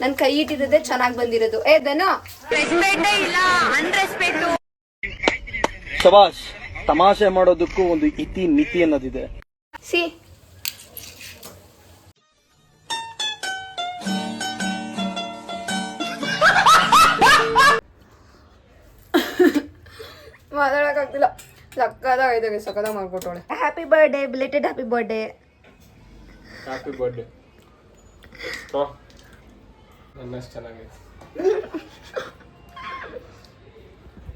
ನನ್ ಕೈ ಇಟ್ಟಿರೋದೇ ಚೆನ್ನಾಗಿ ಬಂದಿರೋದು. ಏ ದನ ರೆಸ್ಪೆಕ್ಟ್ ಇಲ್ಲ, ಅನ್ರೆಸ್ಪೆಕ್ಟ್. ಶಬಾಷ್. ತಮಾಷೆ ಮಾಡೋದಕ್ಕೂ ಒಂದು ಇತಿ ಮಿತಿ ಅನ್ನೋದಿದೆ. ಸಿ ಮಾತಾಡಕ್ಕಾಗ್ತಿಲ್ಲ. ಸಕ್ಕದಾಗೈತೆ, ಸಕ್ಕದಾಗ ಮಾಡ್ಕೊಟ್ಟವಳೆ. Happy birthday, belated happy birthday. Happy birthday. ನನ್ನಷ್ಟು ಚೆನ್ನಾಗೈತೆ.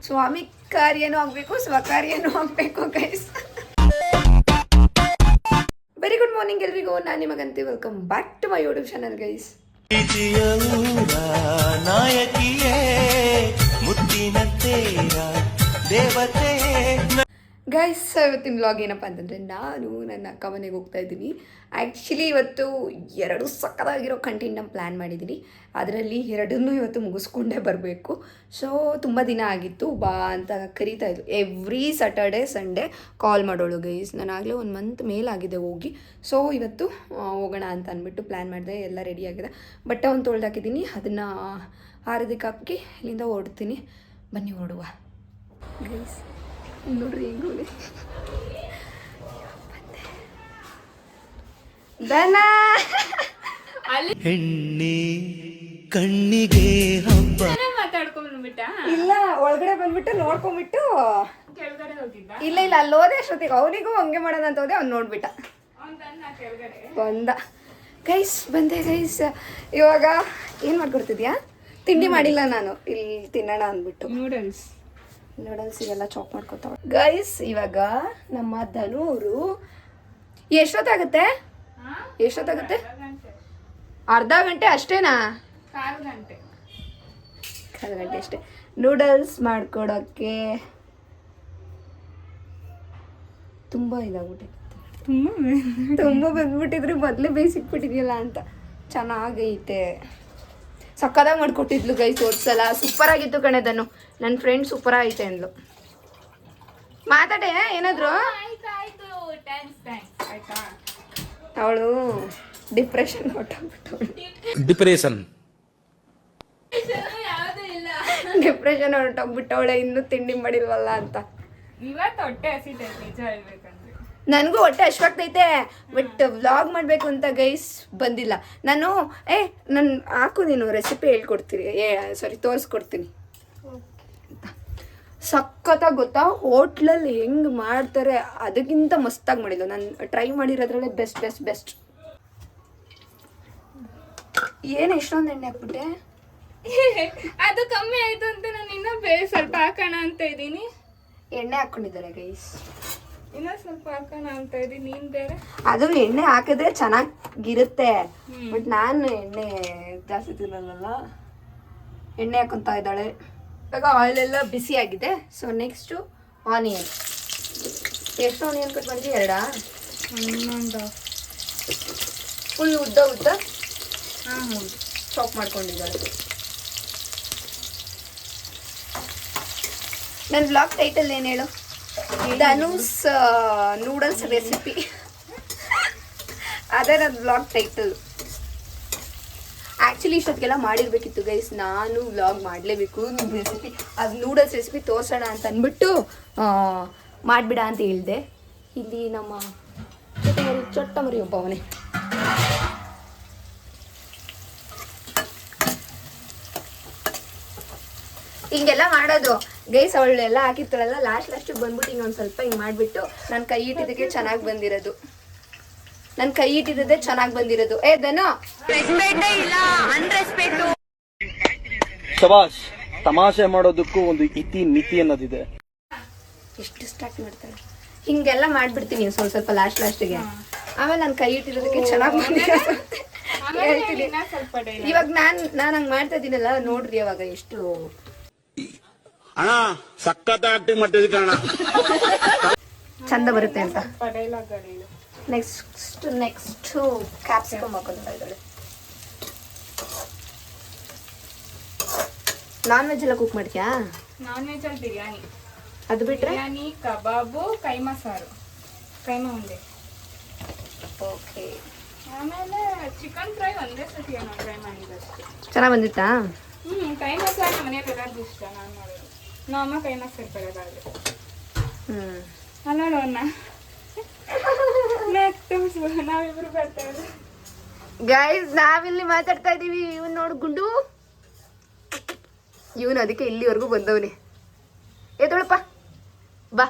ಸ್ವಾಮಿ ಕಾರ್ಯನೂ ಆಗ್ಬೇಕು, ಸ್ವಕಾರ್ಯನೂ ಆಗ್ಬೇಕು ಗೈಸ್. ವೆರಿ ಗುಡ್ ಮಾರ್ನಿಂಗ್ ಎಲ್ರಿಗೂ. ನಾನು ನಿಮಗಂತೆ welcome back to my YouTube channel guys. ನಾಯಕಿಯೇ ಮುತ್ತಿನ ತೇರ ದೇವತೆ. ಗೈಸ್, ಇವತ್ತಿನ ವ್ಲಾಗ್ ಏನಪ್ಪ ಅಂತಂದರೆ, ನಾನು ನನ್ನ ಅಕ್ಕ ಮನೆಗೆ ಹೋಗ್ತಾ ಇದ್ದೀನಿ. ಆ್ಯಕ್ಚುಲಿ ಇವತ್ತು 2 ಸಕ್ಕತ್ತಾಗಿರೋ ಕಂಟೆಂಟ್ನ ಪ್ಲ್ಯಾನ್ ಮಾಡಿದ್ದೀನಿ. ಅದರಲ್ಲಿ 2 ಇವತ್ತು ಮುಗಿಸ್ಕೊಂಡೇ ಬರಬೇಕು. ಸೊ ತುಂಬ ದಿನ ಆಗಿತ್ತು, ಬಾ ಅಂತ ಕರೀತಾ ಇದ್ರು. ಎವ್ರಿ ಸ್ಯಾಟರ್ಡೆ ಸಂಡೇ ಕಾಲ್ ಮಾಡೋಳು ಗೈಸ್. ನಾನು ಆಗಲೇ 1 ಮಂತ್ ಮೇಲಾಗಿದೆ ಹೋಗಿ. ಸೊ ಇವತ್ತು ಹೋಗೋಣ ಅಂತ ಅಂದ್ಬಿಟ್ಟು ಪ್ಲ್ಯಾನ್ ಮಾಡಿದೆ. ಎಲ್ಲ ರೆಡಿಯಾಗಿದೆ. ಬಟ್ಟೆ ಒಂದು ತೊಳ್ದಾಕಿದ್ದೀನಿ, ಅದನ್ನು ಆರೋದಕ್ಕೆ ಹಾಕಿ ಇಲ್ಲಿಂದ ಹೊರಡ್ತೀನಿ. ಬನ್ನಿ ಹೊರಡುವ ಗೈಸ್. ನೋಡ್ರಿ ಹೆಂಗೋಲಿ ದನ ಹೆಣ್ಣೆ ಕಣ್ಣಿಗೆ ಹಬ್ಬ. ಇಲ್ಲ, ಒಳಗಡೆ ಬಂದ್ಬಿಟ್ಟು ನೋಡ್ಕೊಂಡ್ಬಿಟ್ಟು ಇಲ್ಲ ಅಲ್ಲಿ ಹೋದೆ ಅಷ್ಟೊತ್ತಿಗೆ ಅವನಿಗೂ ಹಂಗೆ ಮಾಡೋಣ ಅಂತ ಹೋದೆ. ಅವ್ನು ನೋಡ್ಬಿಟ್ಟ ಬಂದ. ಗೈಸ್ ಬಂದೆ ಗೈಸ್. ಇವಾಗ ಏನು ಮಾಡ್ಕೊಡ್ತಿದ್ಯಾ? ತಿಂಡಿ ಮಾಡಿಲ್ಲ ನಾನು, ಇಲ್ಲಿ ತಿನ್ನೋಣ ಅಂದ್ಬಿಟ್ಟು ನೂಡಲ್ಸ್ ಇವೆಲ್ಲ ಚಾಪ್ ಮಾಡ್ಕೊತಾವ ಗೈಸ್. ಇವಾಗ ನಮ್ಮ ಧನೂರು ಎಷ್ಟೊತ್ತಾಗುತ್ತೆ? ಅರ್ಧ ಗಂಟೆ ಅಷ್ಟೇನಾ? ಕಾಲು ಗಂಟೆ ಅಷ್ಟೇ ನೂಡಲ್ಸ್ ಮಾಡ್ಕೊಡೋಕ್ಕೆ. ತುಂಬ ಇದಾಗ್ಬಿಟ್ಟಿದೆ, ತುಂಬ ಬಂದ್ಬಿಟ್ಟಿದ್ರೆ ಮೊದಲೇ ಬೇಯಿಸಿಕ್ಬಿಟ್ಟಿದೆಯಲ್ಲ ಅಂತ. ಚೆನ್ನಾಗೈತೆ, ಸಕ್ಕದಾಗಿ ಮಾಡಿಕೊಟ್ಟಿದ್ಲು ಗೈಸ್. ಓದ್ಸಲ ಸೂಪರ್ ಆಗಿತ್ತು ಕಣೆ ಧನು. ನನ್ನ ಫ್ರೆಂಡ್ ಸೂಪರ್ ಐತೆ ಅಂದ್ಲು. ಮಾತಾಡೆ ಏನಾದ್ರು. ಅವಳು ಡಿಪ್ರೆಷನ್ ಹೊರಟೋಗ್ಬಿಟ್ಟವಳೆ, ಇನ್ನೂ ತಿಂಡಿ ಮಾಡಿಲ್ವಲ್ಲ ಅಂತ. ನನಗೂ ಹೊಟ್ಟೆ ಅಶ್ವಾಗ್ತೈತೆ, ಬಟ್ ವ್ಲಾಗ್ ಮಾಡಬೇಕು ಅಂತ ಗೈಸ್ ಬಂದಿಲ್ಲ ನಾನು. ನಾನು ಹಾಕು, ನೀನು ರೆಸಿಪಿ ಹೇಳ್ಕೊಡ್ತೀನಿ, ತೋರಿಸ್ಕೊಡ್ತೀನಿ. ಸಖತ್ತಾಗಿ ಗೊತ್ತಾ, ಹೋಟ್ಲಲ್ಲಿ ಹೆಂಗೆ ಮಾಡ್ತಾರೆ ಅದಕ್ಕಿಂತ ಮಸ್ತಾಗಿ ಮಾಡಿಲ್ಲ. ನಾನು ಟ್ರೈ ಮಾಡಿರೋದ್ರಲ್ಲೇ ಬೆಸ್ಟ್. ಏನು ಎಷ್ಟೊಂದು ಎಣ್ಣೆ ಹಾಕ್ಬಿಟ್ಟೆ? ಅದು ಕಮ್ಮಿ ಆಯ್ತು ಅಂತ ನಾನು ಇನ್ನೂ ಸ್ವಲ್ಪ ಹಾಕೋಣ ಅಂತ ಇದ್ದೀನಿ. ಎಣ್ಣೆ ಹಾಕ್ಕೊಂಡಿದ್ದಾರೆ ಗೈಸ್, ಇನ್ನೂ ಸ್ವಲ್ಪ ಹಾಕೋಣ ಅಂತ ಇದ್ದೀನಿ. ನೀನು ಬೇರೆ ಅದು ಎಣ್ಣೆ ಹಾಕಿದ್ರೆ ಚೆನ್ನಾಗಿರುತ್ತೆ, ಬಟ್ ನಾನು ಎಣ್ಣೆ ಜಾಸ್ತಿ ತಿನ್ನಲ್ಲ. ಎಣ್ಣೆ ಹಾಕೊತಾ ಇದ್ದಾಳೆ. ಇವಾಗ ಆಯಿಲ್ ಎಲ್ಲ ಬಿಸಿ ಆಗಿದೆ. So next onion. ಎಷ್ಟು ಆನಿಯನ್ ಕಟ್ ಮಾಡಿದ್ವಿ? 2 ಫುಲ್ ಉದ್ದ ಚಾಪ್ ಮಾಡ್ಕೊಂಡಿದ್ದಾಳೆ. ನನ್ನ ಬ್ಲಾಗ್ ಟೈಟಲ್ ಏನು ಹೇಳು? Dhanush noodles recipe. ಅದೇ ನನ್ನ ಬ್ಲಾಗ್ ಟೈಟಲ್. ಆ್ಯಕ್ಚುಲಿ ಇಷ್ಟೊತ್ತಿಗೆಲ್ಲ ಮಾಡಿರ್ಬೇಕಿತ್ತು ಗೈಸ್. ನಾನು ವ್ಲಾಗ್ ಮಾಡಲೇಬೇಕು ರೆಸಿಪಿ, ಅದು ನೂಡಲ್ಸ್ ರೆಸಿಪಿ ತೋರಿಸೋಣ ಅಂತ ಅಂದ್ಬಿಟ್ಟು ಮಾಡಿಬಿಡ ಅಂತ ಹೇಳಿದೆ. ಇಲ್ಲಿ ನಮ್ಮ ಚೊಟ್ಟ ಮರಿ ಒಬ್ಬವನೇ. ಹಿಂಗೆಲ್ಲ ಮಾಡೋದು ಗೈಸ್. ಅವಳೆಲ್ಲ ಹಾಕಿರ್ತಾಳಲ್ಲ, ಲಾಸ್ಟಿಗೆ ಬಂದ್ಬಿಟ್ಟು ಹಿಂಗೆ ಒಂದು ಸ್ವಲ್ಪ ಹಿಂಗೆ ಮಾಡಿಬಿಟ್ಟು ನನ್ನ ಕೈ ಇಟ್ಟಿದ್ದಕ್ಕೆ ಚೆನ್ನಾಗಿ ಬಂದಿರೋದು. ಏ ದನ ರೆಸ್ಪೆಕ್ಟ್ ಇಲ್ಲ, ಅನ್ರೆಸ್ಪೆಕ್ಟ್. ಶಬಾಷ್. ತಮಾಷೆ ಮಾಡೋದಕ್ಕೂ ಒಂದು ಇತಿ ಮಿತಿ ಅನ್ನೋದಿದೆ. ಎಷ್ಟು ಸ್ಟಾರ್ಟ್ ಮಾಡ್ತಾಳೆ, ಹಿಂಗೆಲ್ಲ ಮಾಡ್ಬಿಡ್ತೀನಿ ಸ್ವಲ್ಪ ಲಾಸ್ಟಿಗೆ. ಆಮೇಲೆ ನನ್ನ ಕೈ ಇಟ್ಟಿರೋದಕ್ಕೆ ಚೆನ್ನಾಗಿ ಬಂದಿರೋದು ಹೇಳ್ತೀನಿ. ಇವಾಗ ನಾನು ಹಂಗೆ ಮಾಡ್ತಾ ಇದ್ದೀನಲ್ಲ, ನೋಡ್ರಿ ಅವಾಗ ಎಷ್ಟು ಚಂದ ಬರುತ್ತೆ ಅಂತ. ನೆಕ್ಸ್ಟ್ ಕ್ಯಾಪ್ಸಿಕಮ್ ಹಾಕೊಳ್ತಾ ಇದ್ದಾಳೆ. ನಾನ್ ವೆಜ್ ಎಲ್ಲ ಕುಕ್ ಮಾಡ್ತೀಯಾ? ನಾನ್ ವೆಜ್ ಅಲ್ಲಿ ಬಿರಿಯಾನಿ, ಅದು ಬಿಟ್ರೆ ಬಿರಿಯಾನಿ, ಕಬಾಬು, ಕೈಮಾ ಸಾರು, ಕೈಮಾ ಉಂಡೆ. ಓಕೆ, ಆಮೇಲೆ ಚಿಕನ್ ಫ್ರೈ ಒಂದೇ ಸತಿ ಏನೋ ಟ್ರೈ ಮಾಡಿದ್ದಷ್ಟೇ. ಚೆನ್ನಾಗಿ ಬಂದಿತ್ತಾ? ಕೈ ಮಸಾಲೆ ನಮ್ಮ ಮನೇಲಿ ಎಲ್ಲರಿಗೂ ಇಷ್ಟ. ನಾನು ಮಾಡೋದು ನಮ್ಮ ಅಮ್ಮ ಕೈ ಮಸಾಲೆ ಬರೋದಾದ್ರೆ ಅಲ್ಲ ನಾವಿಬ್ರು ಬರ್ತಾ ಇದ್ದೀವಿ ಗೈಸ್. ನಾವಿಲ್ಲಿ ಮಾತಾಡ್ತಾ ಇದೀವಿ. ಇವನ್ ನೋಡು ಗುಂಡು, ಇವನು ಅದಕ್ಕೆ ಇಲ್ಲಿವರೆಗೂ ಬಂದವನೇ. ಎದೊಳಪ್ಪ ಬಾ.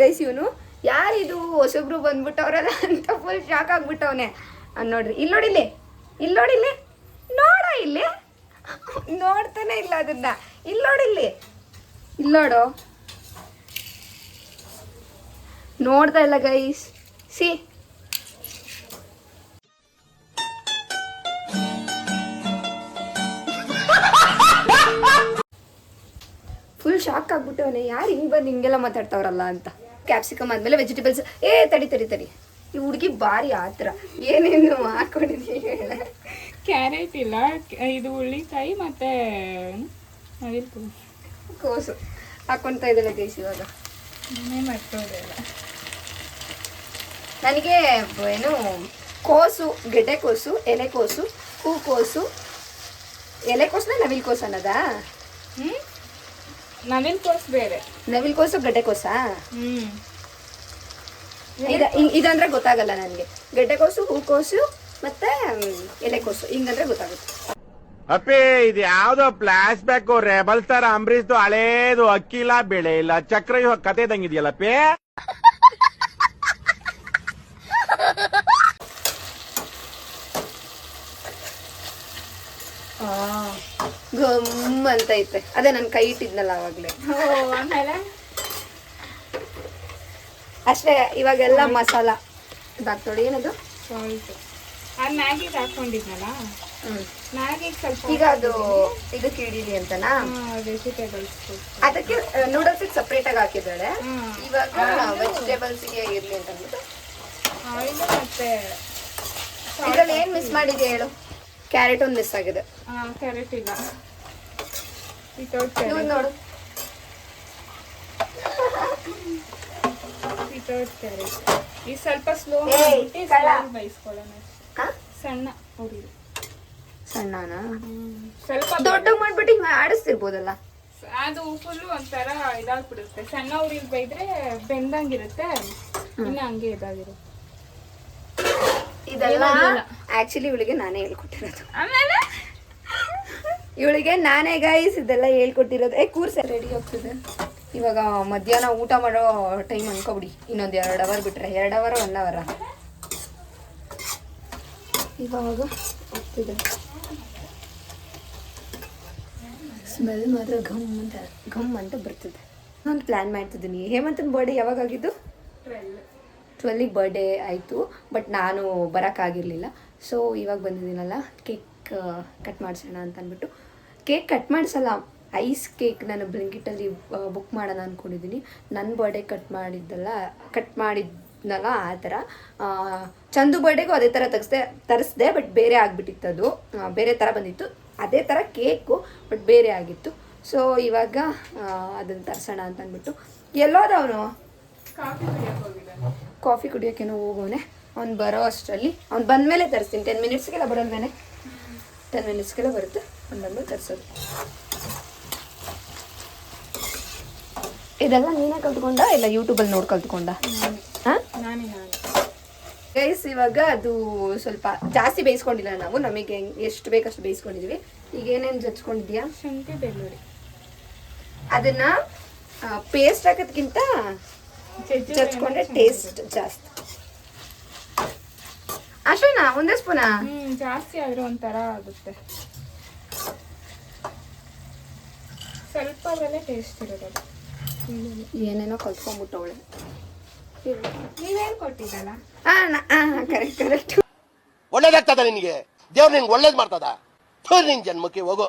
ಗೈಸ್ ಇವನು ಯಾರಿದು ಹೊಸಬ್ರು ಬಂದ್ಬಿಟ್ಟವ್ರಲ್ಲ ಅಂತ ಫುಲ್ ಶಾಕ್ ಆಗ್ಬಿಟ್ಟವನೆ. ನೋಡ್ರಿ ಇಲ್ಲಿ ನೋಡಿಲ್ಲಿ, ಇಲ್ಲಿ ನೋಡಿಲ್ಲಿ, ನೋಡ ಇಲ್ಲಿ, ನೋಡ್ತಾನೆ ಇಲ್ಲ ಅದನ್ನ. ಇಲ್ಲಿ ನೋಡಿಲ್ಲಿ, ಇಲ್ಲಿ ನೋಡು, ನೋಡ್ತಾ ಇಲ್ಲ ಗೈಸ್. ಸಿ ಫುಲ್ ಶಾಕ್ ಆಗ್ಬಿಟ್ಟವನೆ. ಯಾರು ಹಿಂಗೆ ಬಂದು ಹಿಂಗೆಲ್ಲ ಮಾತಾಡ್ತಾವ್ರಲ್ಲ ಅಂತ. ಕ್ಯಾಪ್ಸಿಕಮ್ ಆದಮೇಲೆ ವೆಜಿಟೇಬಲ್ಸ್. ತಡಿ ತಡಿ ತಡಿ, ಈ ಹುಡುಗಿ ಭಾರಿ ಆತರ. ಏನೇನು ಹಾಕೊಂಡಿದ್ದೀವಿ ಹೇಳ. ಕ್ಯಾರೆಟ್ ಇಲ್ಲ, ಇದು ಹುಳ್ಳಿಕಾಯಿ ಮತ್ತೆ ಕೋಸು ಹಾಕೊತಾ ಇದ್ದಾಳೆ ಗೈಸ್. ಇವಾಗ ಮಾಡ್ಕೋದಿಲ್ಲ ನನಗೆ ಏನು ಕೋಸು, ಗೆಡ್ಡೆಕೋಸು, ಎಲೆಕೋಸು, ಹೂಕೋಸು, ಎಲೆಕೋಸನ್ನ ನವಿಲ್ಕೋಸು ಅನ್ನೋದಾ? ನವಿಲ್ ಕೋಸು ಬೇರೆ, ನವಿಲ್ಕೋಸು ಗಡ್ಡೆಕೋಸಾ? ಇದಂದ್ರೆ ಗೊತ್ತಾಗಲ್ಲ ನನಗೆ. ಗೆಡ್ಡೆಕೋಸು, ಹೂಕೋಸು ಮತ್ತೆ ಎಲೆಕೋಸು ಹಿಂಗಂದ್ರೆ ಗೊತ್ತಾಗುತ್ತೆ. ಅಪ್ಪೇ ಇದು ಯಾವ್ದೋ ಫ್ಲಾಶ್ ಬ್ಯಾಕ್ ರೆಬಲ್ ಸ್ಟಾರ್ ಅಂಬರೀಶ್ದು ಹಳೇದು. ಅಕ್ಕಿ ಇಲ್ಲ, ಬೆಳೆ ಇಲ್ಲ, ಚಕ್ರವ್ಯೂಹ ಕತೆ ಇದಂಗಿದೆಯಲ್ಲಪ್ಪೇ. ಗಮ್ ಅಂತ ಐತೆ. ಅದೇ ನಾನು ಕೈ ಇಟ್ಟಿದ್ನಲ್ಲ ಅವಾಗ್ಲೇ. ಆಮೇಲೆ ಅಷ್ಟೇ. ಇವಾಗೆಲ್ಲ ಮಸಾಲ ಇದಾಗ್ತೋಡಿ. ಏನದು? ಸಾಲ್ಟ್. ಅದು ಮ್ಯಾಗಿಗೆ ಹಾಕೊಂಡಿದ್ನಲ್ಲ, ಮ್ಯಾಗಿಗೆ ಸ್ವಲ್ಪ. ಈಗ ಅದು ಇದಕ್ಕೆ ಹಿಡೀಲಿ ಅಂತನಾ? ವೆಜಿಟೇಬಲ್ಸ್ ಅದಕ್ಕೆ ನೂಡಲ್ಸ್ ಸಪ್ರೇಟ್ ಆಗಿ ಹಾಕಿದ್ದಾಳೆ. ಇವಾಗ ವೆಜಿಟೇಬಲ್ಸ್ ಗೆ ಇರ್ಲಿ ಅಂತ ಅಂದ್ಬಿಟ್ಟು ಆಯಿಲ್ ಮತ್ತೆ ಇದ್ರಲ್ಲಿ ಏನ್ ಮಿಸ್ ಮಾಡಿದ್ಯಾ ಹೇಳು? ಕ್ಯಾರೆಟ್ ಒಂದು ಮಿಸ್ ಆಗಿದೆ. ಕ್ಯಾರೆಟ್ ಇಲ್ಲ, ವಿತೌಟ್ ಕ್ಯಾರೆಟ್. ನೋಡು, ವಿತೌಟ್ ಕ್ಯಾರೆಟ್. ಈ ಸ್ವಲ್ಪ ಸ್ಲೋ ಬೈಸ್ಕೊಳ್ಳೋಣ. ಸಣ್ಣ ಉರಿ, ಸಣ್ಣನಾ? ಸ್ವಲ್ಪ ದೊಡ್ಡ ಮಾಡ್ಬಿಟ್ಟು ಹಿಂಗ ಆಡಿಸ್ತಿರ್ಬೋದಲ್ಲ. ಅದು ಫುಲ್ಲು ಒಂಥರ ಇದಾಗ್ಬಿಡುತ್ತೆ. ಸಣ್ಣ ಉರಿಲ್ ಬೈದ್ರೆ ಬೆಂದಂಗಿರುತ್ತೆ, ಇನ್ನು ಹಂಗೆ ಇದಾಗಿರುತ್ತೆ. ಇದೆಲ್ಲ ಆಕ್ಚುಲಿ ಇವಳಿಗೆ ನಾನೇ ಹೇಳ್ಕೊಟ್ಟಿರೋದು. ಆಮೇಲೆ ಇವಳಿಗೆ ನಾನೇ ಗೈಸ್ ಇದೆಲ್ಲ ಹೇಳ್ಕೊಟ್ಟಿರೋದು. ಕೂರ್ಸ ರೆಡಿ ಹೋಗ್ತಿದೆ. ಇವಾಗ ಮಧ್ಯಾಹ್ನ ಊಟ ಮಾಡೋ ಟೈಮ್ ಅನ್ಕೊಬಿಡಿ. ಇನ್ನೊಂದು 2 ಅವರ್ ಬಿಟ್ರೆ, 2 ಅವರ್ 1 ಅವರ. ಇವಾಗ ಹೋಗ್ತಿದೆ. ಸ್ಮೆಲ್ ಮಾತ್ರ ಘಮ್ ಅಂತ ಬರ್ತಿದೆ. ನಾನು ಪ್ಲ್ಯಾನ್ ಮಾಡ್ತಿದ್ದೀನಿ. ಹೇಮಂತನ ಬರ್ಡೇ ಯಾವಾಗ ಆಗಿದ್ದು? 12ಗೆ ಬರ್ಡೇ ಆಯಿತು. ಬಟ್ ನಾನು ಬರೋಕ್ಕಾಗಿರಲಿಲ್ಲ. ಸೊ ಇವಾಗ ಬಂದಿದ್ದೀನಲ್ಲ, ಕೇಕ್ ಕಟ್ ಮಾಡಿಸೋಣ ಅಂತ ಅಂದ್ಬಿಟ್ಟು. ಕೇಕ್ ಕಟ್ ಮಾಡಿಸಲ್ಲ, ಐಸ್ ಕೇಕ್ ನಾನು ಬ್ಲಿಂಕಿಟಲ್ಲಿ ಬುಕ್ ಮಾಡೋಣ ಅಂದ್ಕೊಂಡಿದ್ದೀನಿ. ನನ್ನ ಬರ್ಡೇ ಕಟ್ ಮಾಡಿದ್ನಲ್ಲ ಆ ಥರ. ಚಂದು ಬರ್ಡೇಗೂ ಅದೇ ಥರ ತರಿಸ್ದೆ. ಬಟ್ ಬೇರೆ ಆಗಿಬಿಟ್ಟಿತ್ತು. ಅದು ಬೇರೆ ಥರ ಬಂದಿತ್ತು. ಅದೇ ಥರ ಕೇಕು, ಬಟ್ ಬೇರೆ ಆಗಿತ್ತು. ಸೊ ಇವಾಗ ಅದನ್ನು ತರಿಸೋಣ ಅಂತ ಅಂದ್ಬಿಟ್ಟು. ಎಲ್ಲೋದವನು? ಕಾಫಿ ಕುಡಿಯೋಕ್ಕೇನೋ ಹೋಗೋನೆ. ಅವ್ನು ಬರೋ ಅಷ್ಟರಲ್ಲಿ, ಅವ್ನು ಬಂದಮೇಲೆ ತರಿಸ್ತೀನಿ. 10 ಮಿನಿಟ್ಸ್ಗೆಲ್ಲ ಬರೋಲ್ವೇನೆ? 10 ಮಿನಿಟ್ಸ್ಗೆಲ್ಲ ಬರುತ್ತೆ. ಅವ್ನು ಬಂದಮೇಲೆ ತರಿಸೋದು. ಇದೆಲ್ಲ ನೀನೇ ಕಲ್ತ್ಕೊಂಡ ಇಲ್ಲ ಯೂಟ್ಯೂಬಲ್ಲಿ ನೋಡಿ ಕಲ್ತ್ಕೊಂಡ? ಹಾಂ, ಗೈಸ್ ಇವಾಗ ಅದು ಸ್ವಲ್ಪ ಜಾಸ್ತಿ ಬೇಯಿಸ್ಕೊಂಡಿಲ್ಲ ನಾವು. ನಮಗೆ ಎಷ್ಟು ಬೇಕಷ್ಟು ಬೇಯಿಸ್ಕೊಂಡಿದ್ದೀವಿ. ಈಗ ಏನೇನು ಜಚ್ಕೊಂಡಿದ್ಯಾ? ಶುಂಠಿ ಬೆಳ್ಳುಳ್ಳಿ. ಅದನ್ನ ಪೇಸ್ಟ್ ಹಾಕೋದ್ಕಿಂತ ಜಚ್ಕೊಂಡ್ರೆ ಟೇಸ್ಟ್ ಜಾಸ್ತಿ. ಅಷ್ಟೇನಾ? ಒಂದೇ ಸ್ಪೂನಾ? ಜಾಸ್ತಿ ಆದ್ರೆ ಒಂಥರ ಆಗುತ್ತೆ. ಸ್ವಲ್ಪ ಬೆಲೆ ಟೇಸ್ಟ್ ಇರೋದು. ಏನೇನೋ ಕಲ್ತ್ಕೊಂಡ್ಬಿಟ್ಟವಳೆ. ನೀವೇನು ಕೊಟ್ಟಿದ್ದಲ್ಲ? ಕರೆಕ್ಟ್. ಒಳ್ಳೇದಾಗ್ತದ ನಿನಗೆ? ದೇವ್ರು ನಿನ್ಗೆ ಒಳ್ಳೇದ್ ಮಾಡ್ತದ? ನಿನ್ ಜನ್ಮಕ್ಕೆ ಹೋಗೋ.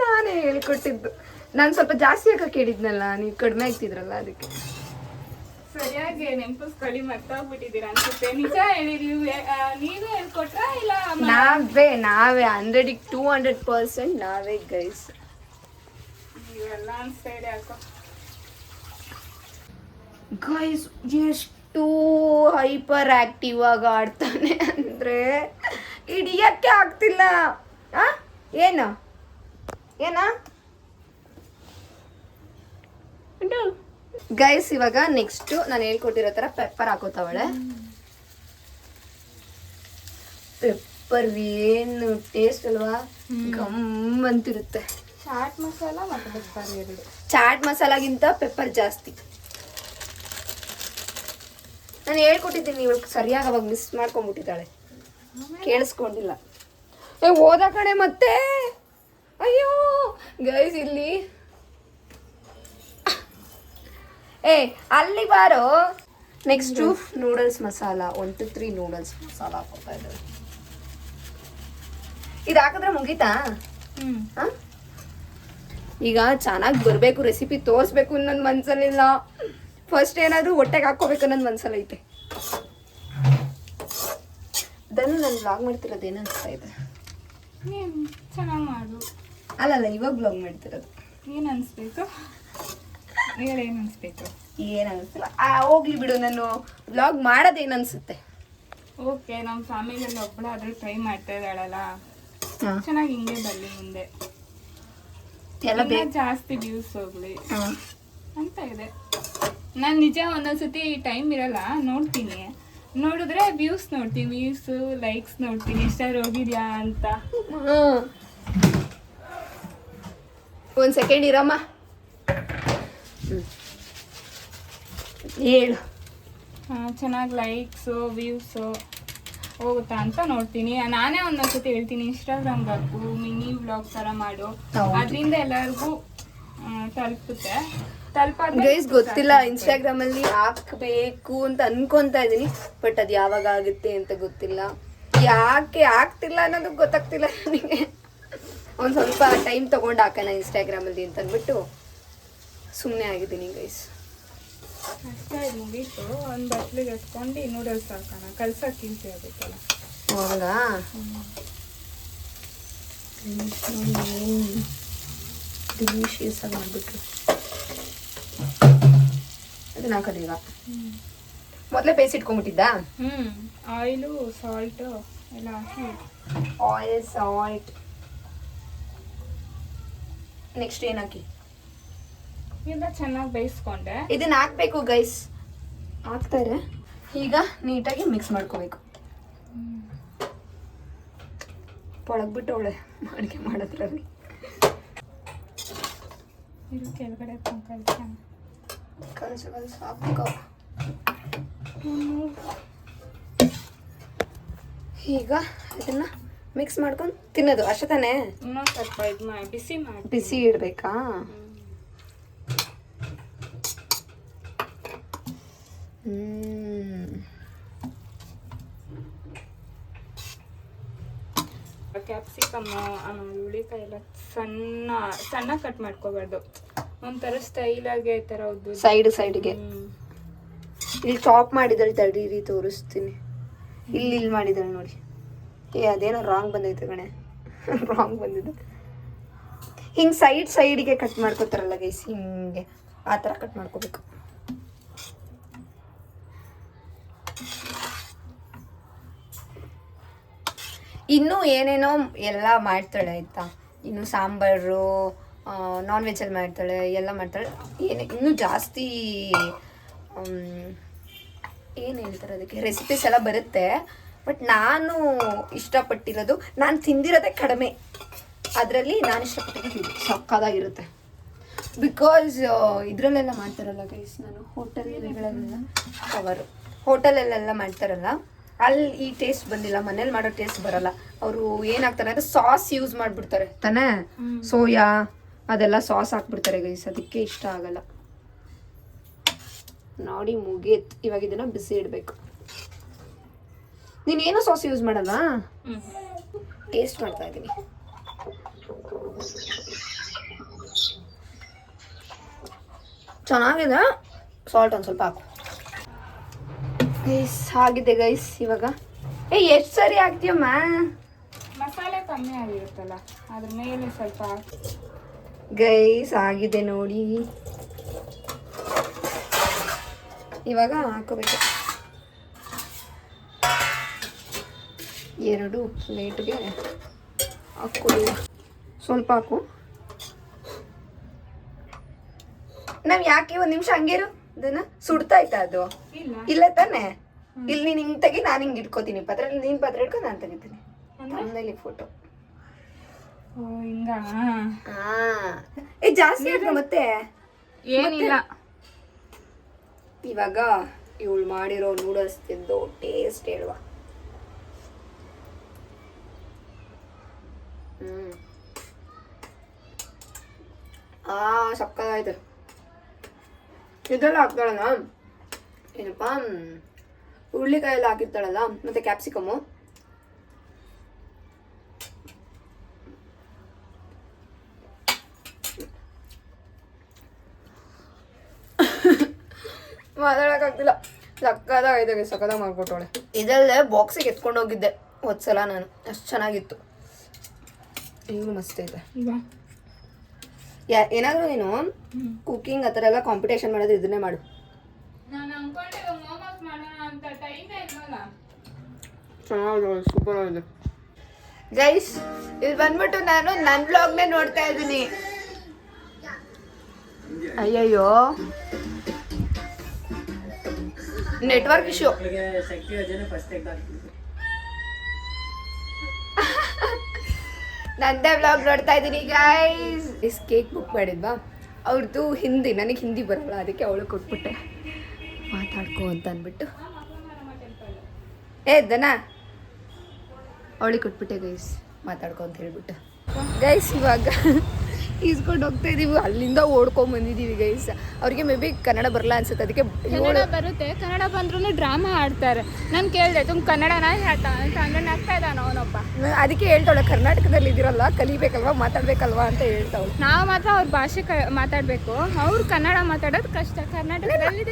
ನಾನೇ ಹೇಳ್ಕೊಟ್ಟಿದ್ದು. ನಾನು ಸ್ವಲ್ಪ ಜಾಸ್ತಿ ಹಾಕಕ್ಕೆ ಹೇಳಿದ್ನಲ್ಲ, ನೀವು ಕಡಿಮೆ ಆಗ್ತಿದ್ರಲ್ಲ ಅದಕ್ಕೆ. ಸರಿಯಾಗಿ ನೆನಪಿಸ್ಕೊಳ್ಳಿ, ಮರ್ತೋಗ್ಬಿಟ್ಟಿದ್ದೀರಾ ಅನ್ಸುತ್ತೆ. ನಿಜ ಹೇಳಿ, ನೀವೇ ಹೇಳ್ಕೊಟ್ರಾ ಇಲ್ಲ? ನಾವೇ 100ಗೆ 200% ನಾವೇ ಗೈಸ್. ಇವೆಲ್ಲ ಸೈಡ್ ಯಾಕೋ ಗೈಸ್ ಎಷ್ಟು ಹೈಪರ್ ಆಕ್ಟಿವ್ ಆಗಿ ಆಡ್ತಾನೆ ಅಂದರೆ ಹಿಡಿಯೋಕ್ಕೆ ಆಗ್ತಿಲ್ಲ. ಏನು ಏನಾ ಗೈಸ್, ಇವಾಗ ನೆಕ್ಸ್ಟು ನಾನು ಹೇಳ್ಕೊಟ್ಟಿರೋ ಥರ ಪೆಪ್ಪರ್ ಹಾಕೋತಾವಳೆ. ಪೆಪ್ಪರ್ ಏನು ಟೇಸ್ಟ್ ಅಲ್ವಾ, ಗಮ್ ಅಂತಿರುತ್ತೆ. ಚಾಟ್ ಮಸಾಲ ಮತ್ತು ಪೆಪ್ಪರ್ ಎರಡು. ಚಾಟ್ ಮಸಾಲಾಗಿಂತ ಪೆಪ್ಪರ್ ಜಾಸ್ತಿ. ನಾನು ಹೇಳ್ಕೊಟ್ಟಿದ್ದೀನಿ, ಇವಳು ಸರಿಯಾಗಿ ಅವಾಗ ಮಿಸ್ ಮಾಡ್ಕೊಂಡ್ಬಿಟ್ಟಿದ್ದಾಳೆ, ಕೇಳಿಸ್ಕೊಂಡಿಲ್ಲ. ಹೋದ ಕಡೆ ಮತ್ತೆ. ಅಯ್ಯೋ ಗೈಸ್, ಇಲ್ಲಿ ಅಲ್ಲಿ ಬಾರೋ. Next noodles masala, 1 to 3 noodles masala ಹಾಕೋತಾ ಇದ್ದಾರೆ. ಇದು ಹಾಕಿದ್ರೆ ಮುಗೀತಾ? ಈಗ ಚೆನ್ನಾಗಿ ಬರಬೇಕು, ರೆಸಿಪಿ ತೋರಿಸ್ಬೇಕು ಅನ್ನೋದು ಮನ್ಸಲ್ಲಿಲ್ಲ. ಫಸ್ಟ್ ಏನಾದರೂ ಹೊಟ್ಟೆಗೆ ಹಾಕೋಬೇಕು ಅನ್ನೋದು ಮನ್ಸಲ್ಲ ಐತೆ. ಅದನ್ನು ನಾನು ವ್ಲಾಗ್ ಮಾಡ್ತಿರೋದು ಏನು ಅನಿಸ್ತಾ ಇದೆ? ಚೆನ್ನಾಗಿ ಮಾಡು. ಅಲ್ಲಲ್ಲ, ಇವಾಗ ವ್ಲಾಗ್ ಮಾಡ್ತಿರೋದು. ಏನು ಅನಿಸ್ಬೇಕು ಹೇಳಿ, ಏನು ಅನಿಸ್ಬೇಕು? ಏನು ಅನಿಸ್ತಿಲ್ಲ, ಹೋಗ್ಲಿ ಬಿಡು. ನಾನು ವ್ಲಾಗ್ ಮಾಡೋದೇನು ಅನಿಸುತ್ತೆ? ಓಕೆ, ನಮ್ಮ ಫ್ಯಾಮಿಲಿಯಲ್ಲಿ ಒಬ್ಬಳಾದ್ರೂ ಟ್ರೈ ಮಾಡ್ತಾ ಇದ್ದಾಳಲ್ಲ, ಚೆನ್ನಾಗಿ ಹಿಂಗೆ ಬರಲಿ ಮುಂದೆ, ಎಲ್ಲ ಜಾಸ್ತಿ ವ್ಯೂಸ್ ಹೋಗ್ಲಿ ಅಂತ ಇದೆ. ನಾನು ನಿಜ ಒಂದೊಂದ್ಸತಿ ಟೈಮ್ ಇರಲ್ಲ, ನೋಡ್ತೀನಿ, ನೋಡಿದ್ರೆ ವ್ಯೂಸ್ ನೋಡ್ತೀನಿ, ವ್ಯೂಸು ಲೈಕ್ಸ್ ನೋಡ್ತೀನಿ, ಎಷ್ಟಾದ್ರು ಹೋಗಿದ್ಯಾ ಅಂತ. ಒಂದು ಸೆಕೆಂಡ್ ಇರಮ್ಮ, ಹೇಳು. ಚೆನ್ನಾಗಿ ಲೈಕ್ಸು ವ್ಯೂಸು ಹೋಗುತ್ತಾ ಅಂತ ನೋಡ್ತೀನಿ. ನಾನೇ ಒಂದೊಂದ್ಸತಿ ಹೇಳ್ತೀನಿ ಇನ್ಸ್ಟಾಗ್ರಾಮ್ಗೆ ಹಾಕು, ಮಿನಿ ವ್ಲಾಗ್ ಥರ ಮಾಡು, ಅದರಿಂದ ಎಲ್ಲರಿಗೂ ತಲುಪುತ್ತೆ. ಗೈಸ್ ಗೊತ್ತಿಲ್ಲ, ಇನ್ಸ್ಟಾಗ್ರಾಮ್ ಅಲ್ಲಿ ಹಾಕ್ಬೇಕು ಅಂತ ಅನ್ಕೊಂತಾ ಇದೀನಿ, ಬಟ್ ಅದು ಯಾವಾಗ ಆಗುತ್ತೆ ಅಂತ ಗೊತ್ತಿಲ್ಲ. ಯಾಕೆ ಆಗ್ತಿಲ್ಲ ಅನ್ನೋದು ಗೊತ್ತಾಗ್ತಿಲ್ಲ ನನಗೆ. ಒಂದು ಸ್ವಲ್ಪ ಟೈಮ್ ತಗೊಂಡು ಹಾಕೋಣ ಇನ್ಸ್ಟಾಗ್ರಾಮ್ ಅಲ್ಲಿ ಅಂತ ಅಂದ್ಬಿಟ್ಟು ಸುಮ್ಮನೆ ಆಗಿದ್ದೀನಿ ಗೈಸ್. ಅಷ್ಟೇ, ಮುಗೀತು. ಒಂದು ಬಟ್ಲಿಗೆ ಎತ್ಕೊಂಡು ನೂಡಲ್ಸ್ ಹಾಕೋಣ, ಕಲ್ಸಕ್ಕೆ ಈಸಿ ಆಗುತ್ತಲ್ಲ. ಹೌದಾ? ಡಿಲಿಷಿಯಸ್ ಆಗಿ ಮಾಡಿಬಿಟ್ರು. ಅದನ್ನ ಹಾಕೋದೀಗ ಮೊದಲೇ ಬೇಯಿಸಿ ಇಟ್ಕೊಂಡ್ಬಿಟ್ಟಿದ್ದಾ? ಆಯಿಲು ಸಾಲ್ಟು ಎಲ್ಲ ಹಾಕಿ. Oil, salt. ನೆಕ್ಸ್ಟ್ ಏನು ಹಾಕಿ? ಎಲ್ಲ ಚೆನ್ನಾಗಿ ಬೇಯಿಸ್ಕೊಂಡೆ. ಇದನ್ನ ಹಾಕ್ಬೇಕು ಗೈಸ್, ಹಾಕ್ತಾರೆ. ಈಗ ನೀಟಾಗಿ ಮಿಕ್ಸ್ ಮಾಡ್ಕೋಬೇಕು. ಪೊಳಗ್ಬಿಟ್ಟು ಅವಳೆ ಅಡುಗೆ ಮಾಡೋದ್ರಲ್ಲಿ. ಇದು ಕೆಳಗಡೆ ಕಲಸು ಹಾಕೋ. ಈಗ ಇದನ್ನ ಮಿಕ್ಸ್ ಮಾಡ್ಕೊಂಡು ತಿನ್ನೋದು ಅಷ್ಟೇ ತಾನೇ? ಇನ್ನೊಂದು ಸ್ವಲ್ಪ ಇದು ಬಿಸಿ ಮಾಡಿ, ಬಿಸಿ ಇಡಬೇಕಾ? ಕ್ಯಾಪ್ಸಿಕಮ್, ಹುಳಿಕಾಯಿ ಎಲ್ಲ ಸಣ್ಣ ಕಟ್ ಮಾಡ್ಕೋಬಾರ್ದು, ಒಂಥರ ಸ್ಟೈಲಾಗೆ ಈ ಥರ ಉದ್ದು ಸೈಡ್ಗೆ. ಇಲ್ಲಿ ಚಾಪ್ ಮಾಡಿದಳು, ತಡೀರಿ ತೋರಿಸ್ತೀನಿ. ಇಲ್ಲಿ ಮಾಡಿದಳು ನೋಡಿ. ಅದೇನೋ ರಾಂಗ್ ಬಂದೈತೆ ಕಣೆ, ರಾಂಗ್ ಬಂದಿದೆ. ಹಿಂಗೆ ಸೈಡ್ಗೆ ಕಟ್ ಮಾಡ್ಕೋತಾರಲ್ಲ ಗೈಸ್, ಹಿಂಗೆ ಆ ಥರ ಕಟ್ ಮಾಡ್ಕೋಬೇಕು. ಇನ್ನೂ ಏನೇನೋ ಎಲ್ಲ ಮಾಡ್ತಾಳೆ ಆಯಿತಾ. ಇನ್ನು ಸಾಂಬಾರು, ನಾನ್ ವೆಜ್ಜಲ್ಲಿ ಮಾಡ್ತಾಳೆ, ಎಲ್ಲ ಮಾಡ್ತಾಳೆ. ಇನ್ನೂ ಜಾಸ್ತಿ ಏನು ಹೇಳ್ತಾರೆ ಅದಕ್ಕೆ, ರೆಸಿಪೀಸ್ ಎಲ್ಲ ಬರುತ್ತೆ. ಬಟ್ ನಾನು ಇಷ್ಟಪಟ್ಟಿರೋದು, ನಾನು ತಿಂದಿರೋದೇ ಕಡಿಮೆ, ಅದರಲ್ಲಿ ನಾನು ಇಷ್ಟಪಟ್ಟಿರೋದು ಸಕ್ಕದಾಗಿರುತ್ತೆ. ಬಿಕಾಸ್ ಇದರಲ್ಲೆಲ್ಲ ಮಾಡ್ತಾರಲ್ಲ ಗೈಸ್, ನಾನು ಹೋಟೆಲ್ಗಳಲ್ಲೆಲ್ಲ ಹೋಟೆಲಲ್ಲೆಲ್ಲ ಮಾಡ್ತಾರಲ್ಲ, ಅಲ್ಲಿ ಈ ಟೇಸ್ಟ್ ಬಂದಿಲ್ಲ, ಮನೇಲಿ ಮಾಡೋ ಟೇಸ್ಟ್ ಬರಲ್ಲ. ಅವರು ಏನಾಗ್ತಾರೆ ಅಂದರೆ ಸಾಸ್ ಯೂಸ್ ಮಾಡಿಬಿಡ್ತಾರೆ ತಾನೇ, ಸೋಯಾ ಅದೆಲ್ಲ ಸಾಸ್ ಹಾಕ್ಬಿಡ್ತಾರೆ ಗೈಸ್, ಅದಕ್ಕೆ ಇಷ್ಟ ಆಗಲ್ಲ. ನೋಡಿ ಮುಗೀತು. ಇವಾಗ ಇದನ್ನ ಬಿಸಿ ಇಡಬೇಕು. ನೀನೇನು ಸಾಸ್ ಯೂಸ್ ಮಾಡಲ್ಲ? ಟೇಸ್ಟ್ ಮಾಡ್ತಾ ಇದ್ದೀನಿ. ಚೆನ್ನಾಗಿದೆ. ಸಾಲ್ಟ್ ಒಂದು ಸ್ವಲ್ಪ ಹಾಕು ಗೈಸ್. ಆಗಿದೆ ಗೈಸ್. ಇವಾಗ ಎಷ್ಟು ಸರಿ ಹಾಕ್ತೀಯಮ್ಮ? ಮಸಾಲೆ ಕಮ್ಮಿ ಆಗಿರುತ್ತಲ್ಲ, ಅದ್ರ ಮೇಲೆ ಸ್ವಲ್ಪ ಗೈಸ್ ಆಗಿದೆ ನೋಡಿ. ಇವಾಗ ಹಾಕೋಬೇಕು 2 ಪ್ಲೇಟ್ಗೆ ಹಾಕ್ಕೊಳ್ಳಿ. ಸ್ವಲ್ಪ ಹಾಕು. ನಾವು ಯಾಕೆ ಒಂದು ನಿಮಿಷ ಹಂಗೇರು ಅದನ್ನ ಸುಡ್ತಾ ಆಯ್ತಾ ಅದು ಇಲ್ಲ ತಾನೆ? ಇಲ್ಲಿ ನೀನು ಹಿಂಗೆ ತೆಗಿ, ನಾನು ಹಿಂಗೆ ಇಟ್ಕೋತೀನಿ ಪಾತ್ರೆ, ನೀನು ಪಾತ್ರೆ ಇಟ್ಕೊಂಡು ನಾನು ತೆಗಿತೀನಿ ಆಮೇಲೆ ಫೋಟೋ. ಓ ಹಿಂಗ ಜಾಸ್ತಿ ಆಗ ಮತ್ತೆ ಏನಿಲ್ಲ. ಇವಾಗ ಇವಳು ಮಾಡಿರೋ ನೂಡಲ್ಸ್ ತಿಂದು ಟೇಸ್ಟ್ ಹೇಳುವ. ಸಕ್ಕತ್ತಾಯ್ತು. ಇದೆಲ್ಲ ಹಾಕ್ತಾಳಲ್ಲ ಏನಪ್ಪ, ಹುರುಳಿಕಾಯಿ ಎಲ್ಲ ಹಾಕಿರ್ತಾಳಲ್ಲ, ಮತ್ತೆ ಕ್ಯಾಪ್ಸಿಕಮು. ಮಾತಾಡೋಕ್ಕಾಗ್ತಿಲ್ಲ, ಸಕ್ಕತ್ತಾಗೈತೆ, ಸಕ್ಕತ್ತಾಗಿ ಮಾಡ್ಕೊಟ್ಟವಳೆ. ಇದಲ್ಲೇ ಬಾಕ್ಸಿಗೆ ಎತ್ಕೊಂಡು ಹೋಗಿದ್ದೆ ಒಂದ್ಸಲ ನಾನು, ಅಷ್ಟು ಚೆನ್ನಾಗಿತ್ತು. ಈಗಲೂ ಮಸ್ತ್ ಐತೆ. ಏನಾದರೂ ನೀನು ಕುಕ್ಕಿಂಗ್ ಆ ಥರ ಎಲ್ಲ ಕಾಂಪಿಟೇಷನ್ ಮಾಡೋದು ಇದನ್ನೇ ಮಾಡು. ನಾನು ಅನ್ಕೊಂಡೆ ಮೋಮೋಸ್ ಮಾಡೋಣ ಅಂತ, ಟೈಮ್ ಆಯ್ತಲ್ಲ. ಚೆನ್ನಾಗಿದೆ, ಸೂಪರ್ ಆಗಿದೆ. ಗೈಸ್ ಇಲ್ಲಿ ಬಂದ್ಬಿಟ್ಟು ನಾನು ನನ್ನ ವ್ಲಾಗ್ನೇ ನೋಡ್ತಾ ಇದ್ದೀನಿ. ಅಯ್ಯಯ್ಯೋ ನೆಟ್ವರ್ಕ್ ಇಶ್ಯೂ. ನಂದೇ ವ್ಲಾಗ್ ನೋಡ್ತಾ ಇದ್ದೀನಿ ಗೈಸ್. ಕೇಕ್ ಬುಕ್ ಮಾಡಿದ್ವಾ, ಅವ್ರದ್ದು ಹಿಂದಿ, ನನಗೆ ಹಿಂದಿ ಬರಲ್ಲ, ಅದಕ್ಕೆ ಅವಳು ಕೊಟ್ಬಿಟ್ಟೆ ಮಾತಾಡ್ಕೊ ಅಂತ ಅಂದ್ಬಿಟ್ಟು. ದನ ಅವಳಿಗೆ ಕೊಟ್ಬಿಟ್ಟೆ ಗೈಸ್, ಮಾತಾಡ್ಕೊ ಅಂತ ಹೇಳ್ಬಿಟ್ಟು. ಗೈಸ್ ಇವಾಗ ಈಸ್ಕೊಂಡು ಹೋಗ್ತಾ ಇದೀವಿ, ಅಲ್ಲಿಂದ ಓಡ್ಕೊಂಡ್ ಬಂದಿದ್ದೀವಿ ಗೈಸ್. ಅವ್ರಿಗೆ ಮೇ ಬಿ ಕನ್ನಡ ಬರಲ್ಲ ಅನ್ಸುತ್ತೆ, ಅದಕ್ಕೆ ಕನ್ನಡ ಬರುತ್ತೆ. ಕನ್ನಡ ಬಂದ್ರೂ ಡ್ರಾಮಾ ಆಡ್ತಾರೆ. ನಾನು ಕೇಳಿದೆ ತುಂಬ ಕನ್ನಡನ ಹೇಳ್ತಾ ಅಂತ ಅಂದ್ರೆ ನಗ್ತಾ ಇದ್ದಾನ ಅವನೊಬ್ಬ. ಅದಕ್ಕೆ ಹೇಳ್ತಾವಳೆ, ಕರ್ನಾಟಕದಲ್ಲಿ ಇದಿರಲ್ಲ, ಕಲಿಬೇಕಲ್ವಾ, ಮಾತಾಡ್ಬೇಕಲ್ವಾ ಅಂತ ಹೇಳ್ತಾವಳು. ನಾವು ಮಾತ್ರ ಅವ್ರ ಭಾಷೆ ಮಾತಾಡಬೇಕು, ಅವ್ರು ಕನ್ನಡ ಮಾತಾಡೋದು ಕಷ್ಟ. ಕರ್ನಾಟಕದಲ್ಲಿ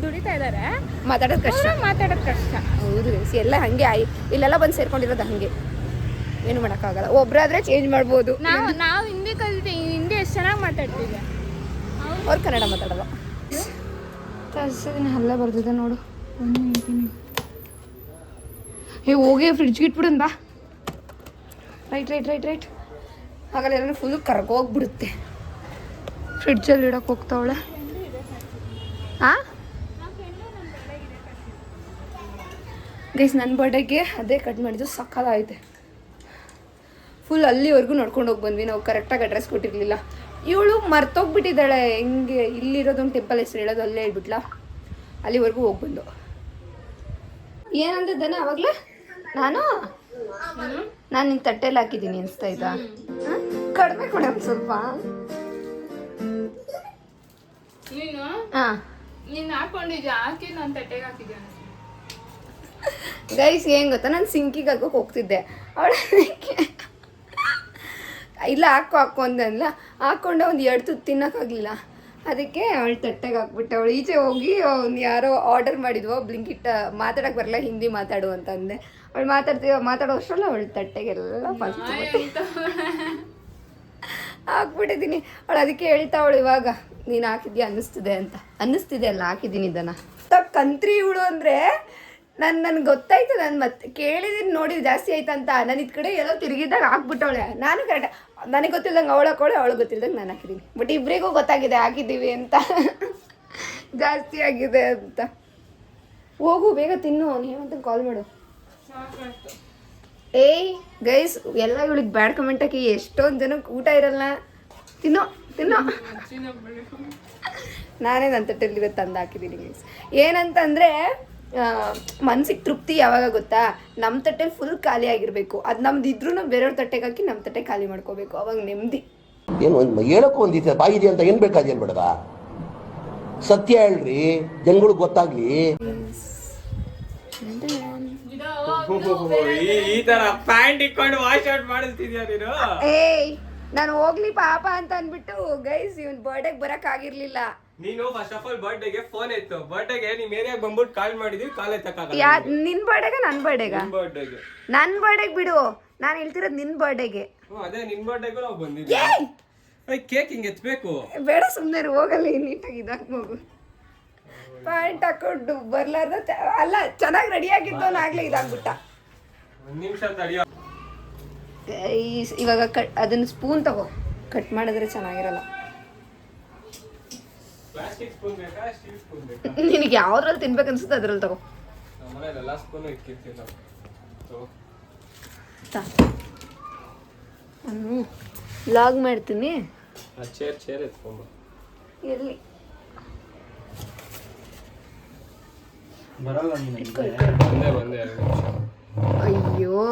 ದುಡಿತಾ ಇದ್ದಾರೆ, ಮಾತಾಡೋದು ಕಷ್ಟ, ಮಾತಾಡೋದು ಕಷ್ಟ. ಹೌದು ಗೈಸ್, ಎಲ್ಲ ಹಂಗೆ ಇಲ್ಲೆಲ್ಲ ಬಂದು ಸೇರ್ಕೊಂಡಿರೋದು ಹಂಗೆ, ಏನು ಮಾಡೋಕ್ಕಾಗಲ್ಲ. ಒಬ್ಬರಾದ್ರೆ ಚೇಂಜ್ ಮಾಡ್ಬೋದು. ನಾವು ಹಿಂದಿ ಕಲಿತೀವಿ, ಹಿಂದಿ ಎಷ್ಟು ಚೆನ್ನಾಗಿ ಮಾತಾಡ್ತೀವಿ, ಅವ್ರು ಕನ್ನಡ ಮಾತಾಡಲ್ಲ. ಅಲ್ಲೇ ಬರ್ತಿದೆ ನೋಡು. ಹೋಗಿ ಫ್ರಿಡ್ಜ್ಗೆ ಇಟ್ಬಿಡನ್ ಬಾ. ರೈಟ್ ಹಾಗಲ್ಲ, ಎಲ್ಲ ಫುಲ್ ಕರ್ಗೋಗ್ಬಿಡುತ್ತೆ. ಫ್ರಿಡ್ಜಲ್ಲಿ ಇಡೋಕೆ ಹೋಗ್ತಾವಳೆ. ಹಾಂ ಗೈಸ್, ನನ್ನ ಬರ್ಡೇಗೆ ಅದೇ ಕಟ್ ಮಾಡಿದ್ದು ಸಕ್ಕತ್ತಾಗೈತೆ. ಫುಲ್ ಅಲ್ಲಿವರೆಗೂ ನೋಡ್ಕೊಂಡು ಹೋಗಿ ಬಂದ್ವಿ ನಾವು. ಕರೆಕ್ಟಾಗಿ ಅಡ್ರೆಸ್ ಕೊಟ್ಟಿರಲಿಲ್ಲ. ಇವಳು ಮರ್ತೋಗ್ಬಿಟ್ಟಿದ್ದಾಳೆ, ಹಿಂಗೆ ಇಲ್ಲಿರೋದೊಂದು ಟೆಂಪಲ್ ಹೆಸರು ಹೇಳೋದು, ಅಲ್ಲೇ ಹೇಳ್ಬಿಟ್ಲಾ. ಅಲ್ಲಿವರೆಗೂ ಹೋಗಿ ಬಂದು ಏನಂದಿದ್ದಾನೆ ಅವಾಗಲೇ, ನಾನು ನಿನ್ನ ತಟ್ಟೆಲ್ಲಿ ಹಾಕಿದ್ದೀನಿ ಅನಿಸ್ತಾ ಇದ್ದ. ಕಡಿಮೆ ಕೊಡ ಒಂದು ಸ್ವಲ್ಪ. ಹಾಂ ನೀನು ಹಾಕೊಂಡಿದ್ಯಾ, ಹಾಕಿ ನಾನು ತಟ್ಟೆಗೆ ಹಾಕಿದ್ದೆ. ಗೈಸ್ ಏನು ಗೊತ್ತಾ, ನಾನು ಸಿಂಕಿಗೆ ಹಾಕೋಕೆ ಹೋಗ್ತಿದ್ದೆ, ಅವಳು ಇಲ್ಲ ಹಾಕು ಅಂದಲ್ಲ, ಹಾಕ್ಕೊಂಡೆ ಒಂದು 2 ತುತ್ತು ತಿನ್ನೋಕ್ಕಾಗಲಿಲ್ಲ. ಅದಕ್ಕೆ ಅವಳು ತಟ್ಟೆಗೆ ಹಾಕ್ಬಿಟ್ಟೆ. ಅವಳು ಈಚೆ ಹೋಗಿ ಅವ್ನು ಯಾರೋ ಆರ್ಡರ್ ಮಾಡಿದ್ವೋ ಬ್ಲಿಂಕಿಟ್, ಮಾತಾಡೋಕೆ ಬರಲ್ಲ, ಹಿಂದಿ ಮಾತಾಡು ಅಂತ ಅಂದೆ. ಅವಳು ಮಾತಾಡೋ ಅಷ್ಟರಲ್ಲ ಅವಳು ತಟ್ಟೆಗೆಲ್ಲ ಹಾಕ್ಬಿಟ್ಟಿದ್ದೀನಿ. ಅವಳು ಅದಕ್ಕೆ ಹೇಳ್ತಾವಳು ಇವಾಗ, ನೀನು ಹಾಕಿದ್ಯಾ ಅನ್ನಿಸ್ತಿದೆ ಅಲ್ಲ, ಹಾಕಿದ್ದೀನಿ ಇದನ್ನು. ಕಂತ್ರಿ ಇವಳು ಅಂದರೆ ನನಗೆ ಗೊತ್ತಾಯ್ತು. ನಾನು ಮತ್ತೆ ಕೇಳಿದ್ದೀನಿ, ನೋಡಿದ್ದು ಜಾಸ್ತಿ ಆಯ್ತಂತ. ನಾನು ಇದು ಕಡೆ ಎಲ್ಲೋ ತಿರುಗಿದ್ದಾಗ ಹಾಕ್ಬಿಟ್ಟವಳೆ. ನಾನು ಕರೆಕ್ಟ್, ನನಗೆ ಗೊತ್ತಿಲ್ದಂಗೆ ಅವಳು ಹಾಕೋಳೆ, ಅವಳು ಗೊತ್ತಿಲ್ದಂಗೆ ನಾನು ಹಾಕಿದ್ದೀನಿ. ಬಟ್ ಇಬ್ಬರಿಗೂ ಗೊತ್ತಾಗಿದೆ ಹಾಕಿದ್ದೀವಿ ಅಂತ, ಜಾಸ್ತಿ ಆಗಿದೆ ಅಂತ. ಹೋಗು ಬೇಗ ತಿನ್ನು, ನೀವಂತ ಕಾಲ್ ಮಾಡು. ಏಯ್ ಗೈಸ್, ಎಲ್ಲ ಇವಳಿಗೆ ಬ್ಯಾಡ್ ಕಮೆಂಟ್ ಹಾಕಿ, ಎಷ್ಟೊಂದು ಜನಕ್ಕೆ ಊಟ ಇರಲ್ಲ. ತಿನ್ನೋ ನಾನೇ ನನ್ನ ತಟ್ಟೆಲಿ ತಂದು ಹಾಕಿದ್ದೀನಿ ಗೈಸ್. ಏನಂತಂದರೆ ಮನ್ಸಿಗೆ ತೃಪ್ತಿ ಯಾವಾಗ ಗೊತ್ತಾ, ನಮ್ಮ ತಟ್ಟೆಲಿ ಫುಲ್ ಖಾಲಿ ಆಗಿರಬೇಕು. ಅದು ನಮ್ದು ಇದ್ರೂ ನಾವು ಬೇರೆಯವ್ರ ತಟ್ಟೆಗೆ ಹಾಕಿ ನಮ್ಮ ತಟ್ಟೆ ಖಾಲಿ ಮಾಡ್ಕೋಬೇಕು, ಅವಾಗ ನೆಮ್ಮದಿ. ಏನು ಹೇಳಕ್ಕೂ ಒಂದಿದೆ ಬಾಯಿದೆ ಅಂತ ಏನ್ ಬೇಕಾದೇನ್ ಬೇಡದ, ಸತ್ಯ ಹೇಳ್ರಿ, ಜನಗಳಿಗೆ ಗೊತ್ತಾಗ್ಲಿ. ಈ ತರ ಪ್ಯಾಂಟ್ ಇಟ್ಕೊಂಡು ವಾಶ್ ಔಟ್ ಮಾಡಿಸ್ತಿದ್ಯಾ ನೀನು? ಏಯ್ ನಾನು ಹೋಗ್ಲಿ ಪಾಪ ಅಂತ ಅಂದ್ಬಿಟ್ಟು ಗೈಸ್ ಇವನ್ ಬರ್ಡೇಗೆ ಬರಕ್ ಆಗಿರ್ಲಿಲ್ಲ. ನೀನು ಫಸ್ಟ್ ಆಫ್ ಆಲ್ ಬರ್ಡೇಗೆ ಫೋನ್ ಇತ್ತು, ಬರ್ಡೇಗೆ ನಿಮ್ ಏರಿಯಾಗ ಬಂದ್ಬಿಟ್ಟು ಕಾಲ್ ಮಾಡಿದ್ವಿ, ಕಾಲ್ ಎತ್ತಕ್ಕಾಗಲ್ಲ. ನಿನ್ ಬರ್ಡೇಗ ನನ್ ಬರ್ಡೇಗ? ಬರ್ಡೇಗೆ ನನ್ ಬರ್ಡೇಗೆ ಬಿಡು, ನಾನು ಹೇಳ್ತಿರೋದು ನಿನ್ ಬರ್ಡೇಗೆ. ಅದೇ ನಿನ್ ಬರ್ಡೇಗೂ ನಾವು ಬಂದಿದ್ವಿ. ಕೇಕ್ ಹಿಂಗೆ ಎತ್ಬೇಕು. ಬೇಡ ಸುಮ್ಮನೆ ಹೋಗಲ್ಲ, ನೀಟಾಗಿ ಇದಾಕ್ ಹೋಗು. ಪ್ಯಾಂಟ್ ಹಾಕೊಂಡು ಬರ್ಲಾರ್ದ ಅಲ್ಲ ಚೆನ್ನಾಗಿ ರೆಡಿ ಆಗಿದ್ದವನಾಗ್ಲೇ ಇದಾಗ್ಬಿಟ್ಟ. ಒಂದ್ ನಿಮಿಷ ತಡಿಯೋ. ಇವಾಗ ಅದನ್ನ ಸ್ಪೂನ್ ತಗೋ, ಕಟ್ ಮಾಡಿದ್ರೆ ಚೆನ್ನಾಗಿರಲ್ಲ. ಪ್ಲಾಸ್ಟಿಕ್ ಸ್ಪೂನ್ ಬೇಕಾ ಸ್ಟೀಲ್ ಸ್ಪೂನ್ ಬೇಕಾ? ನಿನಗೆ ಯಾವ್ದ್ರಲ್ಲಿ ತಿನ್ಬೇಕು ಅನ್ಸುತ್ತೆ ಅದ್ರಲ್ಲಿ ತಗೋ. ನಮ್ಮನೇಲಿ ಎಲ್ಲ ಸ್ಪೂನು ಇಕ್ಕಿರ್ತೀವಿ ನಾವು. ನಾನು ಲಾಗ್ ಮಾಡ್ತೀನಿ. ಆ ಚೇರ್ ಎತ್ಕೊಂಬ. ಎಲ್ಲಿ ಬಂದೆ 2 ನಿಮಿಷ. ಅಯ್ಯೋ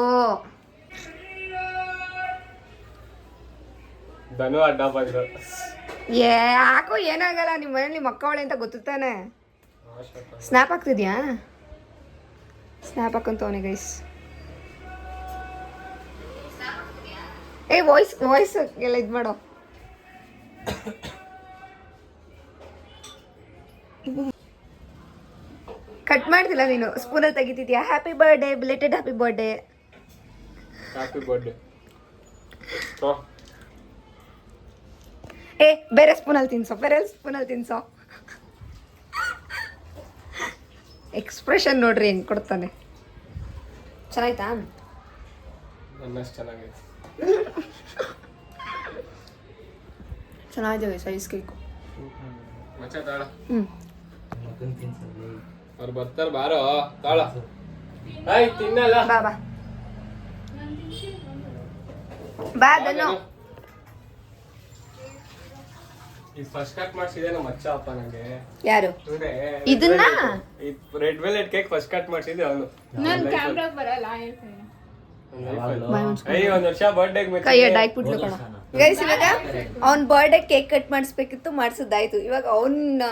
ಧನು ಅಡ್ಡ ಬಂದ್ರು. ಯಾಕೋ ಏನಾಗಲ್ಲ. ನಿಮ್ಮ ಮನೇಲಿ ಮಕ್ಕವಳೆ ಅಂತ ಗೊತ್ತಾನೆ. ಸ್ನ್ಯಾಪ್ ಹಾಕ್ತಿದ್ಯಾ? ಸ್ನ್ಯಾಪ್ ಹಾಕಂತವನೆ ಗೈಸ್. ಏ ವಾಯ್ಸ್ ಎಲ್ಲ ಇದು ಮಾಡೋ. ಕಟ್ ಮಾಡ್ತಿಲ್ಲ ನೀನು, ಸ್ಪೂನಲ್ಲಿ ತೆಗಿತಿದ್ಯಾ. Happy birthday, belated happy birthday. Happy birthday. ಏ ಬೇರೆ ಸ್ಪೂನಲ್ಲಿ ತಿನ್ಸೋ. ಎಕ್ಸ್ಪ್ರೆಷನ್ ನೋಡ್ರಿ ಹೆಂಗ್ ಕೊಡ್ತಾನೆ. ಚೆನ್ನಾಯ್ತಾ? ನನ್ನಷ್ಟು ಚೆನ್ನಾಗೈತೆ. ಚೆನ್ನಾಗಿದೆ ಸೈಜ್ ಕೇಕು. ಮಚ್ಚ ತಾಳ. ಹ್ಞೂ ಅವ್ರು ಬರ್ತಾರ ಬಾರೋ ತಾಳ. ಆಯ್ ತಿನ್ನಲ್ಲ. ಬಾ ಧನು. ಈ ಫಸ್ಟ್ ಕಟ್ ಮಾಡ್ಸಿದೆ ನಮ್ಮ ಮಚ್ಚ ಅಪ್ಪ ನಂಗೆ. ಯಾರು ಇದನ್ನ? Red velvet cake first cut ಮಾಡ್ಸಿದ್ದೆ ಅವನು. ನನ್ ಕ್ಯಾಮ್ರಾ ಬರಲ್ಲ ಹೇಳ್ತೀನಿ. ಒಂದ್ ವರ್ಷ ಬರ್ಡೇಗೆ ಕೈಯ ಡೈಕ್ ಬಿಟ್ಲು ಕಣ ಗೈಸ್. ಇವಾಗ ಅವ್ನ ಬರ್ಡೇ ಕೇಕ್ ಕಟ್ ಮಾಡಿಸ್ಬೇಕಿತ್ತು, ಮಾಡಿಸಿದ್ದಾಯ್ತು. ಇವಾಗ ಅವನ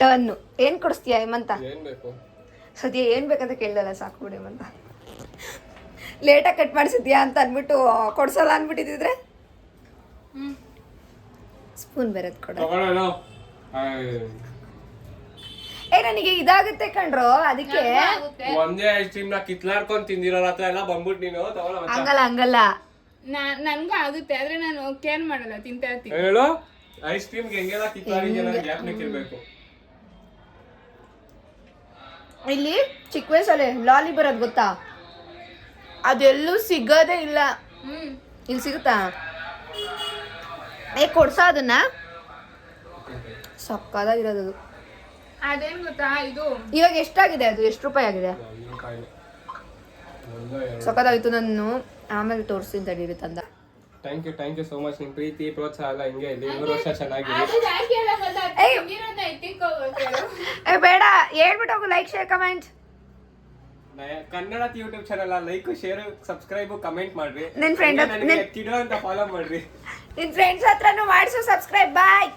ಟರ್ನ್. ಏನ್ ಕೊಡಿಸ್ತೀಯ ಹೇಮಂತ? ಏನ್ ಬೇಕು ಸದ್ಯ ಏನ್ ಬೇಕಂತ ಕೇಳಲ್ಲ, ಸಾಕು ಬಿಡಿ ಹೇಮಂತ. ಲೇಟಾಗಿ ಕಟ್ ಮಾಡಿಸಿದ್ಯಾ ಅಂತ ಅಂದ್ಬಿಟ್ಟು ಕೊಡ್ಸಲ್ಲ ಅಂದ್ಬಿಟ್ಟಿದ್ರೆ ಸ್ಪೂನ್ ಬೇರೆದ್ ಕೊಡ. ಏ ನನಗೆ ಇದಾಗುತ್ತೆ ಕಣ್ರೋ, ಅದಕ್ಕೆ ಒಂದೇ ಐಸ್ ಕ್ರೀಮ್ ನ ಕಿತ್ಲಾಡ್ಕೊಂಡ್ ತಿಂದಿರೋ ಹತ್ರ ಎಲ್ಲ ಬಂದ್ಬಿಟ್ಟು ನೀನು ತಗೊಳ. ಹಂಗಲ್ಲ ನನ್ಗೂ ಆಗುತ್ತೆ, ಆದ್ರೆ ನಾನು ಕೇರ್ ಮಾಡಲ್ಲ, ತಿಂತಾ ಇರ್ತೀನಿ. ಹೇಳು ಐಸ್ ಕ್ರೀಮ್ ಹೆಂಗೆಲ್ಲ ಕಿತ್ಲಾಡಿದ್ಯಾ ನನಗೆ ಜ್ಞಾಪನಕ್ಕೆ ಇರ್ಬೇಕು. ಇಲ್ಲಿ ಚಿಕ್ಕ ವಯಸ್ಸಲ್ಲಿ ಲಾಲಿ ಬರೋದು ಗೊತ್ತಾ? ಅದೆಲ್ಲೂ ಸಿಗೋದೇ ಇಲ್ಲ. ಇಲ್ಲಿ ಸಿಗುತ್ತಾ? ಏ ಕೊಡ್ಸ ಅದನ್ನ. ಸಕ್ಕದಾಗಿರೋದು ಅದು. ಅದೇನ್ ಗೊತ್ತಾ ಇದು ಇವಾಗ ಎಷ್ಟಾಗಿದೆ? ಅದು ಎಷ್ಟು ರೂಪಾಯಿ ಆಗಿದೆ? ಸಕ್ಕದಾಗಿತ್ತು. ನಾನು ಆಮೇಲೆ ತೋರಿಸ್ತೀನಿ ತಡೀರಿ ತಂದ. Thank you so much. ನಿಮ್ ಪ್ರೀತಿ ಪ್ರೋತ್ಸಾಹ ಎಲ್ಲ ಹಿಂಗೆ ಇಲ್ಲಿ 2 ವರ್ಷ ಚೆನ್ನಾಗಿ. ಏ ಬೇಡ ಹೇಳ್ಬಿಟ್ಟು ಹೋಗು. Like share comment. Kannada YouTube channel like share subscribe comment ಮಾಡ್ರಿ. ನಿನ್ ಫ್ರೆಂಡ್ ಕಿಡೋ ಅಂತ ಫಾಲೋ ಮಾಡ್ರಿ. ನಿನ್ ಫ್ರೆಂಡ್ಸ್ ಹತ್ರನೂ ಮಾಡಿಸು ಸಬ್ಸ್ಕ್ರೈಬ್. ಬಾಯ್.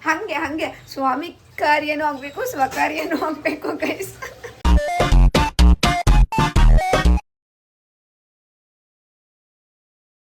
ಹಂಗೆ ಸ್ವಾಮಿ ಕಾರ್ಯನೂ ಆಗ್ಬೇಕು, ಸ್ವಕಾರ್ಯನೂ ಆಗ್ಬೇಕು ಗೈಸ್.